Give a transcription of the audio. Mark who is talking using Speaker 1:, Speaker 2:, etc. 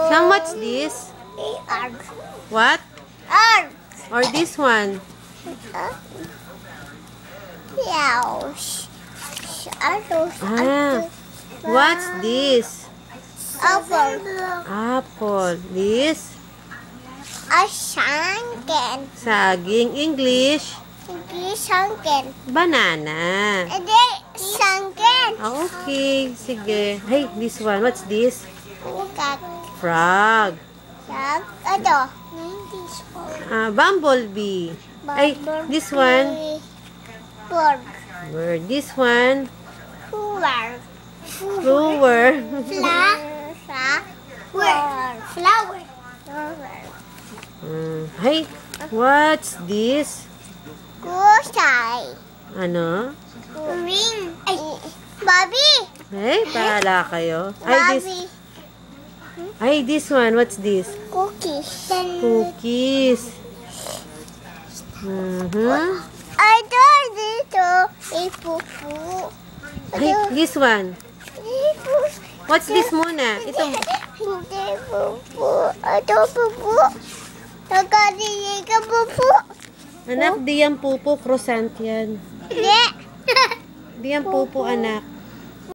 Speaker 1: Sam, what's this? What? Or this one? What's this? Apple. This? Saging. English? Banana. Okay, sige. Hey, this one. What's this? Frog. Bumblebee. Ay, this one? Bird. This one? Flower. Hey, what's this? Ano?
Speaker 2: Bobby.
Speaker 1: Hey, paala kayo. Ay, this one. What's this?
Speaker 2: Cookies.
Speaker 1: Cookies.
Speaker 2: Ito dito. Ipupu.
Speaker 1: Ay, this one. What's this muna? Ito.
Speaker 2: Hindi pupu. Ito pupu. Nagkadinig ka pupu.
Speaker 1: Anak, di yan pupo. Croissant yan.
Speaker 2: Hindi.
Speaker 1: Di yan pupo, anak.